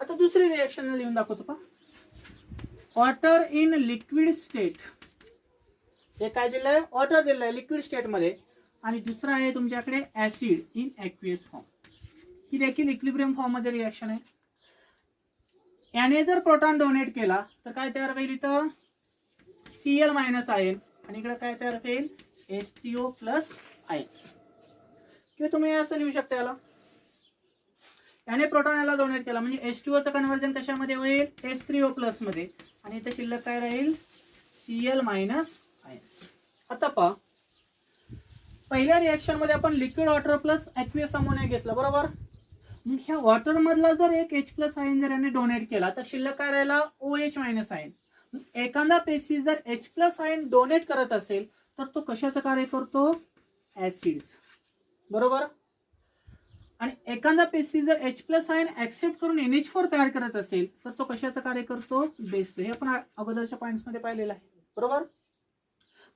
S1: आता दुसरी रिएक्शन लिहून दाखवतो पहा. वॉटर इन लिक्विड स्टेट, हे काय दिलं आहे? वॉटर दिलं आहे लिक्विड स्टेटमध्ये. आणि दुसरा आहे तुमच्याकडे ऍसिड इन ॲक्वियस फॉर्म. ही देखील इक्विलिब्रियम फॉर्म मध्ये रिएक्शन आहे. याने जर प्रोटॉन डोनेट केला तर काय तयार होईल? इथं Cl मायनस आयन आणि इकडे काय तयार होईल? H3O plus ions. किंवा तुम्ही असं लिहू शकता याला, याने प्रोटॉन याला डोनेट केला म्हणजे H2O चं कन्व्हर्जन कशामध्ये होईल? H3O प्लस मध्ये आणि इथे शिल्लक काय राहील? Cl minus ions. आता पहा पहिल्या रिएक्शन मध्ये आपण liquid water plus aqueous ammonia घेतला बरोबर. मग ह्या वॉटर मधला जर एक H प्लस आयन जर याने डोनेट केला तर शिल्लक काय राहिला? OH minus ion. एखादा पेशी जर H प्लस आयन डोनेट करत असेल तर तो कशाचं कार्य करतो? ऍसिड्स बरोबर. आणि एखादा पेशी जर H प्लस आयन ऍक्सेप्ट करून NH4 तयार करत असेल तर तो कशाचं कार्य करतो? बेसचं. हे आपण अगोदरच्या पॉइंट्स मध्ये पाहिलेलं आहे बरोबर.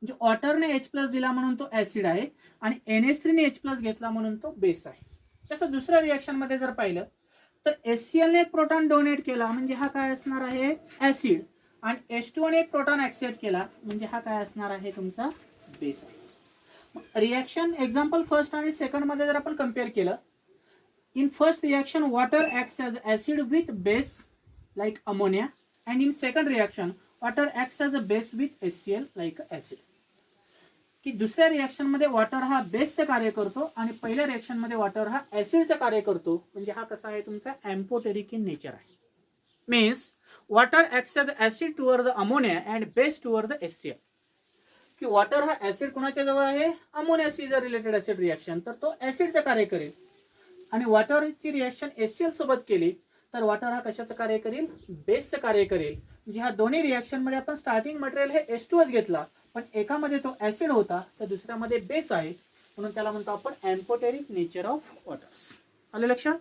S1: म्हणजे वॉटरने H प्लस दिला म्हणून तो ऍसिड आहे आणि NH3 ने H प्लस घेतला म्हणून तो बेस आहे. तसं दुसऱ्या रिएक्शन मध्ये जर पाहिलं तर HCl ने एक प्रोटॉन डोनेट केला म्हणजे हा काय असणार आहे? ऍसिड. आणि H2O ने एक प्रोटॉन ऍक्सेप्ट केला म्हणजे हा काय असणार आहे? तुमचा बेस आहे. रिएक्शन एक्झाम्पल फर्स्ट आणि सेकंड मध्ये जर आपण कम्पेअर केलं, in first reaction water acts as acid with base like ammonia and in second reaction water acts as a base with HCl like acid. की दुसऱ्या रिएक्शन मध्ये water हा बेसचं कार्य करतो आणि पहिल्या रिएक्शन मध्ये वॉटर हा ऍसिडचं कार्य करतो. म्हणजे हा कसा आहे? तुमचा एम्पोटेरिक इन नेचर आहे. Means water acts as acid toward the ammonia and base toward the HCl. की वॉटर हा ऍसिड कोणाच्या जवळ आहे? अमोनियाशी जर रिलेटेड ऍसिड रिएक्शन तर तो ऍसिडचं कार्य करेल. आणि वॉटरची रिएक्शन HCl सोबत केली तर वॉटर हा कशाचं कार्य करेल? बेसचं कार्य करेल. म्हणजे ह्या दोन्ही रिएक्शन मध्ये आपण स्टार्टिंग मटेरियल हे H2O घेतला पण एकामध्ये तो ऍसिड होता तर दुसऱ्यामध्ये बेस आहे म्हणून त्याला म्हणतो आपण एम्पोटेरिक नेचर ऑफ वॉटर्स. आले लक्षात?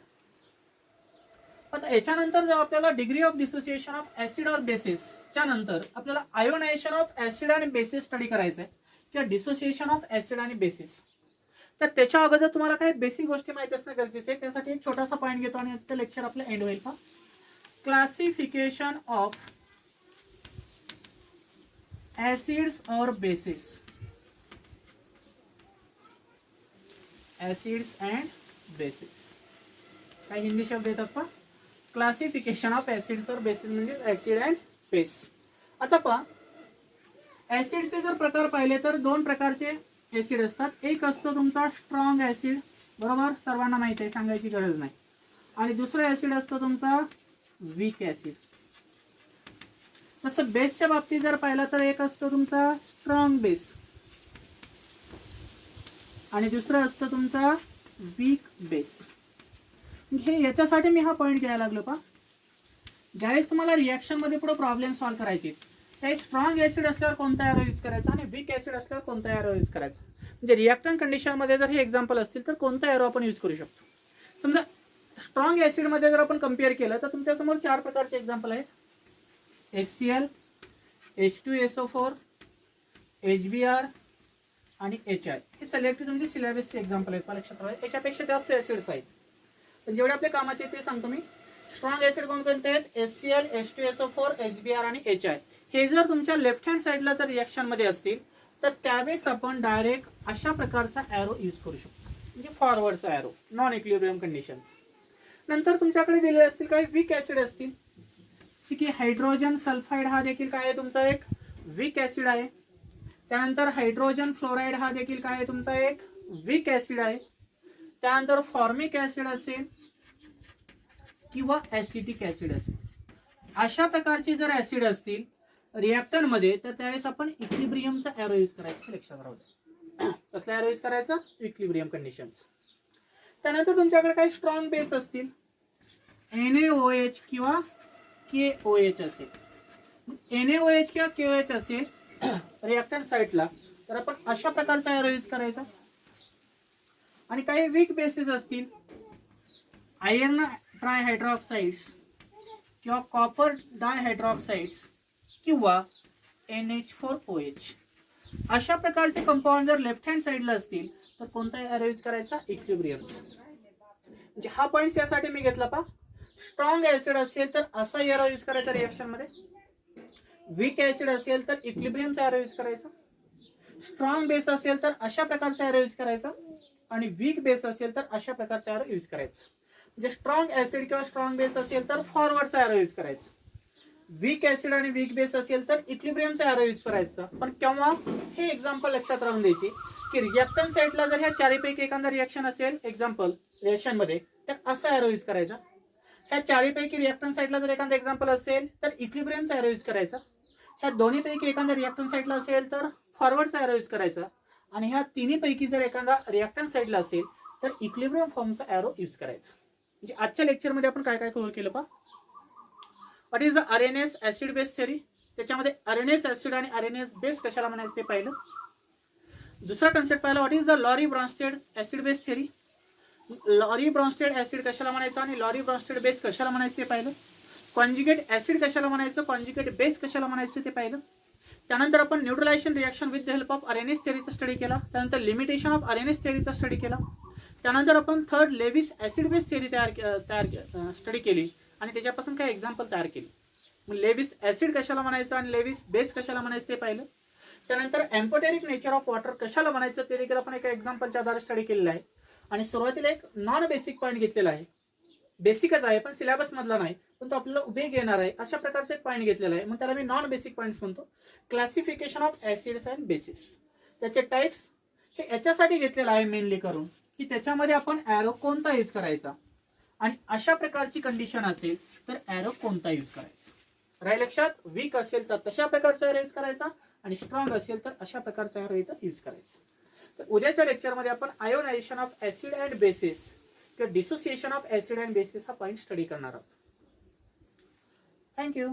S1: आता याच्यानंतर जेव्हा आपल्याला degree of dissociation of acid और बेसिसच्या नंतर आपल्याला आयोनायझेशन ऑफ ऍसिड आणि बेसिस स्टडी करायचं आहे किंवा डिसोसिएशन ऑफ ऍसिड आणि बेसिस. तर त्याच्या अगोदर तुम्हाला काही बेसिक गोष्टी माहिती असणं गरजेचं आहे. त्यासाठी एक छोटासा पॉईंट घेतो आणि ते लेक्चर आपलं एंड होईल. का क्लासिफिकेशन ऑफ एसिड्स और बेसिस, एसिड्स अँड बेसिस. काय हिंदी शब्द येतात पहा. क्लासिफिकेशन ऑफ एसिड्स और बेसिस म्हणजे ऍसिड अँड बेस. आता पहा ऍसिडचे जर प्रकार पाहिले तर दोन प्रकारचे ऍसिड असतात. एक असतो तुमचा स्ट्रॉंग ऍसिड बरोबर, सर्वांना माहिती आहे सांगायची गरज नाही. आणि दुसरा ऍसिड असतो तुमचा वीक ऍसिड. तसं बेसच्या बाबतीत जर पाहिलं तर एक असतो तुमचा स्ट्रॉंग बेस आणि दुसरं असतं तुमचा वीक बेस. हे याच्यासाठी मी हा पॉईंट घ्यायला लागलो पा. ज्यावेळेस तुम्हाला रिॲक्शनमध्ये पुढे प्रॉब्लेम सॉल्व्ह करायचे त्यावेळेस स्ट्रॉंग ऍसिड असल्यावर कोणता एरो यूज करायचा आणि वीक ऍसिड असल्यावर कोणता एरो यूज करायचा. म्हणजे रिॲक्टंट कंडिशनमध्ये जर हे एक्झाम्पल असतील तर कोणता एरो आपण यूज करू शकतो. समजा स्ट्रॉंग ऍसिडमध्ये जर आपण कम्पेअर केलं तर तुमच्यासमोर 4 प्रकारचे एक्झाम्पल आहेत. HCl, H2SO4, HBr आणि HI. हे सिलेक्टेड तुमचे सिलेबसचे एक्झाम्पल आहेत. लक्षात ठेवा याच्यापेक्षा जास्त ऍसिड्स आहेत पण जेवढे आपले कामाचे ते सांगतो मी. स्ट्रॉंग ऍसिड कोणकोणते आहेत? HCl, H2SO4, HBr आणि HI. हे जर तुमच्या लेफ्ट हँड साईडला जर रिॲक्शन मध्ये असतील तर त्यावेळेस आपण डायरेक्ट अशा प्रकारचा एरो यूज करू शकतो, म्हणजे फॉरवर्डचा एरो, नॉन इक्विलिब्रियम कंडिशन्स. नंतर तुमच्याकडे दिलेले असतील काही वीक ऍसिड असतील, की हायड्रोजन सल्फाइड हा देखील काय आहे तुमचा एक वीक ऍसिड आहे. त्यानंतर हायड्रोजन फ्लोराइड हा देखील काय आहे तुमचा एक वीक ऍसिड आहे. त्यानंतर फॉर्मिक ऍसिड असेल किंवा ऍसिटिक ऍसिड असेल. अशा प्रकारचे जर ऍसिड असतील रिॲक्टंट मध्ये तर त्यावेळेस आपण इक्विलिब्रियमचा एरो यूज करायचा. लक्षात राहू. कसला एरो यूज करायचा? Equilibrium conditions. त्यानंतर तुमच्याकडे काही स्ट्रॉंग बेस असतील, NaOH किंवा KOH असेल. NaOH किंवा KOH असेल रिॲक्टंट साईडला तर आपण अशा प्रकारचा एरो यूज करायचा. आणि काही वीक बेसिस असतील, आयर्न ट्रायहायड्रॉक्साइड्स किंवा कॉपर डायहायड्रॉक्साइड्स किंवा NH4OH. अशा प्रकारचे कंपाऊंड जर लेफ्ट हँड साईडला असतील तर कोणता एरो यूज करायचा? इक्विलिब्रियम. म्हणजे हा पॉईंट यासाठी मी घेतला पा. स्ट्रॉंग ऍसिड असेल तर असा एरो यूज करायचा रिॲक्शन मध्ये. वीक ऍसिड असेल तर इक्विलिब्रियमचा एरो यूज करायचा. स्ट्रॉंग बेस असेल तर अशा प्रकारचा एरो यूज करायचा आणि वीक बेस असेल तर अशा प्रकारचा एरो यूज करायचा. म्हणजे स्ट्रॉंग ऍसिड किंवा स्ट्रॉंग बेस असेल तर फॉरवर्डचा एरो यूज करायचा. वीक ऍसिड आणि वीक बेस असेल तर इक्विलिब्रियमचा एरो यूज करायचा. पण केव्हा? हे एक्झाम्पल लक्षात राहून द्यायचे की रिॲक्टंट साईडला जर ह्या चारीपैकी एखादा रिॲक्शन असेल एक्झाम्पल रिॲक्शन मध्ये तर असा एरो यूज करायचा. ह्या चारीपैकी रिॲक्टंट साईडला जर एखादा एक्झाम्पल असेल तर इक्विलिब्रियमचा एरो यूज करायचा. ह्या दोन्हीपैकी एखादा रिॲक्टंट साईडला असेल तर फॉरवर्डचा एरो यूज करायचा. आणि ह्या तिन्हीपैकी जर एखादा रिॲक्टंट साईडला असेल तर इक्विलिब्रियम फॉर्मचा एरो यूज करायचा. म्हणजे आजच्या लेक्चरमध्ये आपण काय काय कव्हर केलं पहा. What is the Arrhenius acid base theory. त्याच्यामध्ये आरएनएस ऍसिड आणि आरएनएस बेस कशाला म्हणायचं ते पाहिलं. दुसरा कन्सेप्ट पाहिला what is the Lowry Bronsted acid base theory. Lowry Bronsted acid कशाला म्हणायचं आणि लॉरी ब्रॉन्स्टेड बेस कशाला म्हणायचं ते पाहिलं. कॉन्जुगेट ऍसिड कशाला म्हणायचं, कॉन्जुगेट बेस कशाला म्हणायचं ते पाहिलं. त्यानंतर आपण neutralisation reaction with the help of Arrhenius थेरीचा स्टडी केला. त्यानंतर लिमिटेशन ऑफ आरएनएस थेरीचा स्टडी केला. त्यानंतर आपण third Lewis acid base theory study केली आणि त्याच्यापासून काही एक्झाम्पल तयार केली. मग लेविस ऍसिड कशाला म्हणायचं आणि लेविस बेस कशाला म्हणायचं ते पाहिलं. त्यानंतर एम्पोटेरिक नेचर ऑफ वॉटर कशाला म्हणायचं ते देखील आपण एका एक्झाम्पलच्या आधारे स्टडी केलेलं आहे. आणि सुरुवातीला एक नॉन बेसिक पॉईंट घेतलेला आहे. बेसिकच आहे पण सिलेबस मधला नाही पण तो आपल्याला उपयोग येणार आहे अशा प्रकारचा एक पॉईंट घेतलेला आहे. मग त्याला मी नॉन बेसिक पॉईंट्स म्हणतो. Classification of acids and basis. त्याचे टाइप्स हे याच्यासाठी घेतलेलं आहे मेनली करून की त्याच्यामध्ये आपण एरो कोणता यूज करायचा आणि अशा प्रकारची कंडिशन असेल तर एरो कोणता यूज करायचा. राहील लक्षात. वीक असेल तर तशा प्रकारचा एरो यूज करायचा आणि स्ट्रॉंग असेल तर अशा प्रकारचा एरो इथं यूज करायचा. तर उद्याच्या लेक्चरमध्ये आपण ionisation of acid and bases किंवा dissociation of acid and bases हा पॉईंट स्टडी करणार आहोत. थँक्यू.